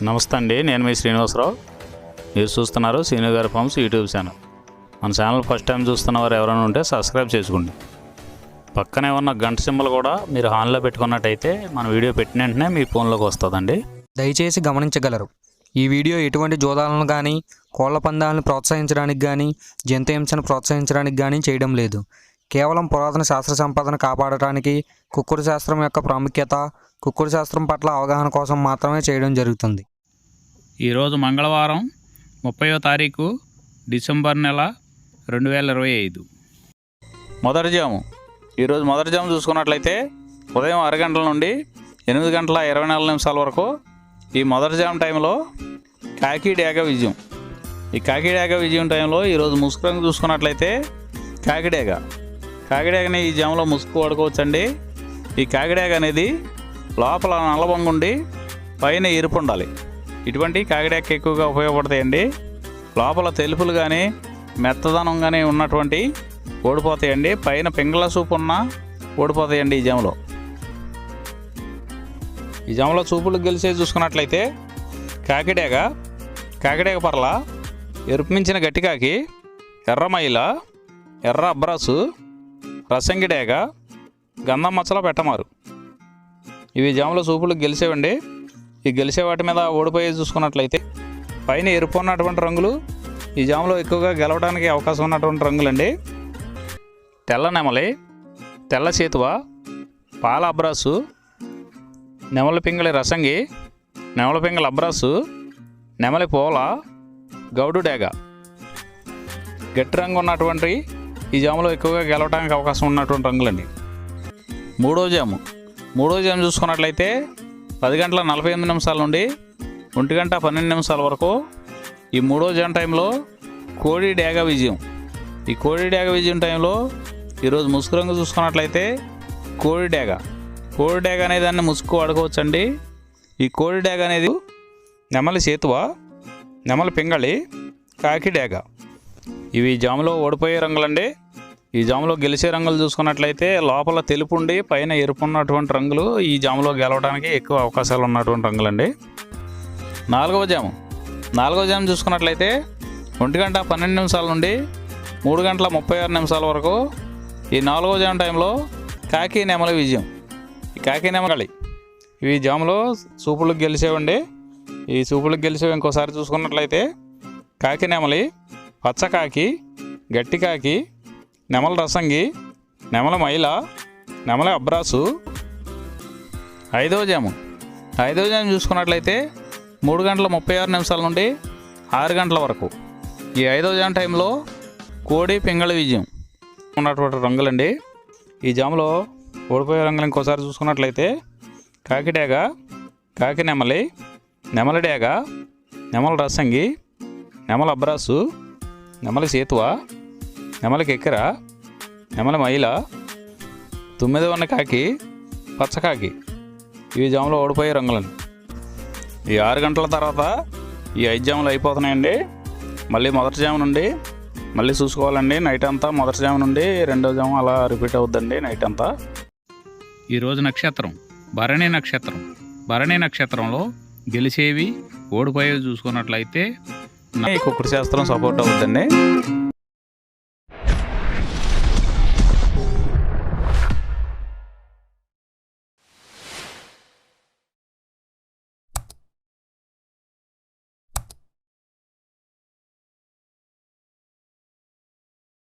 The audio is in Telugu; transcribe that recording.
నమస్తే అండి, నేను మీ శ్రీనివాసరావు. మీరు చూస్తున్నారు శ్రీను గారి ఫార్మ్స్ యూట్యూబ్ ఛానల్. మన ఛానల్ ఫస్ట్ టైం చూస్తున్న వారు ఎవరైనా ఉంటే సబ్స్క్రైబ్ చేసుకోండి. పక్కనే ఉన్న గంట సింబల్ కూడా మీరు ఆన్లో పెట్టుకున్నట్టయితే మన వీడియో పెట్టిన వెంటనే మీ ఫోన్లోకి వస్తుందండి. దయచేసి గమనించగలరు, ఈ వీడియో ఎటువంటి జోదాలను కానీ కోళ్ల పందాలను ప్రోత్సహించడానికి కానీ జంతు హింసను ప్రోత్సహించడానికి కానీ చేయడం లేదు. కేవలం పురాతన శాస్త్ర సంపదను కాపాడటానికి, కుక్కుడు శాస్త్రం యొక్క ప్రాముఖ్యత, కుక్కుడు శాస్త్రం పట్ల అవగాహన కోసం మాత్రమే చేయడం జరుగుతుంది. ఈరోజు మంగళవారం 30వ తారీఖు డిసెంబర్ నెల 2025 మొదటి జాము. ఈరోజు మొదటి జాము చూసుకున్నట్లయితే ఉదయం 6 గంటల నుండి 8 గంటల 24 నిమిషాల వరకు ఈ మొదటి జాము టైంలో కాకి డేగ విజయం. ఈ కాకి డేగ విజయం టైంలో ఈరోజు ముసుగు రంగు చూసుకున్నట్లయితే కాకిడేగని ఈ జాములో ముసుగు వాడుకోవచ్చండి. ఈ కాకిడేగ అనేది లోపల నల్లబొంగు ఉండి పైన ఎరుపు ఉండాలి. ఇటువంటి కాకిడేగకి ఎక్కువగా ఉపయోగపడతాయండి. లోపల తెలుపులు కానీ మెత్తదనం కానీ ఉన్నటువంటి ఓడిపోతాయండి. పైన పింగళ సూపు ఉన్న ఓడిపోతాయండి. ఈ జాములో చూపులు గెలిచే చూసుకున్నట్లయితే కాకిడేగ పర్ల, ఎరుపు మించిన గట్టికాకి, ఎర్రమైల, ఎర్ర అబ్రాసు, రసంగిడేగ, గంధం మచ్చలో పెట్టమారు. ఇవి జాములో చూపులు గెలిచేవండి. ఈ గెలిచే వాటి మీద ఓడిపోయి చూసుకున్నట్లయితే పైన ఎరుపు ఉన్నటువంటి రంగులు ఈ జాములో ఎక్కువగా గెలవడానికి అవకాశం ఉన్నటువంటి రంగులండి. తెల్ల నెమలి, తెల్ల చేతువ, పాల అబ్రాసు, నెమలి పింగళి రసంగి, నెమలి పింగళి అబ్రాసు, నెమలి పోల, గౌడు డేగ. గట్టి రంగు ఉన్నటువంటి ఈ జాములో ఎక్కువగా గెలవడానికి అవకాశం ఉన్నటువంటి రంగులండి. మూడో జాము చూసుకున్నట్లయితే 10 గంటల 48 నిమిషాల నుండి 1 గంట 12 నిమిషాల వరకు ఈ మూడో జాము టైంలో కోడి డేగ విజయం. ఈ కోడి డేగ విజయం టైంలో ఈరోజు ముసుగు రంగు చూసుకున్నట్లయితే కోడి డేగ అనే దాన్ని ముసుగు వాడుకోవచ్చండి. ఈ కోడి డేగ అనేది నెమలి చేతువ, నెమలి పింగళి, కాకి డేగ. ఇవి జాములో ఓడిపోయే రంగులండి. ఈ జాములో గెలిచే రంగులు చూసుకున్నట్లయితే లోపల తెలుపు ఉండి పైన ఎరుపు ఉన్నటువంటి రంగులు ఈ జాములో గెలవడానికి ఎక్కువ అవకాశాలు ఉన్నటువంటి రంగులండి. నాలుగవ జాము చూసుకున్నట్లయితే 1 గంట 12 నిమిషాల నుండి 3 గంటల 36 నిమిషాల వరకు ఈ 4వ జాము టైంలో కాకి నెమలి విజయం. ఈ కాకి నెమలి ఇవి జాములో చూపులకు గెలిచేవండి. ఈ చూపులకు గెలిచేవి ఇంకోసారి చూసుకున్నట్లయితే కాకి నెమలి, పచ్చకాకి, గట్టికాకి, నెమల రసంగి, నెమల మైల, నెమల అబ్రాసు. ఐదవ జాము చూసుకున్నట్లయితే 3 గంటల 36 నిమిషాల నుండి 6 గంటల వరకు ఈ 5వ జాము టైంలో కోడి పింగళి విజయం ఉన్నటువంటి రంగులండి. ఈ జాములో ఓడిపోయే రంగులు ఇంకోసారి చూసుకున్నట్లయితే కాకిడేగ, కాకి నెమలి, నెమలి డేగ, నెమల రసంగి, నెమల అబ్రాసు, నెమలి చేతువ, నెమలి కెక్కెర, నెమలి మైల, 9వ కాకి, పచ్చకాకి. ఇవి జాములో ఓడిపోయే రంగులండి. ఈ 6 గంటల తర్వాత ఈ 5 జాములు అయిపోతున్నాయండి. మళ్ళీ మొదటి జాము నుండి మళ్ళీ చూసుకోవాలండి. నైట్ అంతా మొదటి జాము నుండి 2వ జాము అలా రిపీట్ అవుద్దండి నైట్ అంతా. ఈరోజు నక్షత్రం భరణి నక్షత్రంలో గెలిచేవి ఓడిపోయేవి చూసుకున్నట్లయితే కుక్కుడు శాస్త్రం సపోర్ట్ అవుతుందండి.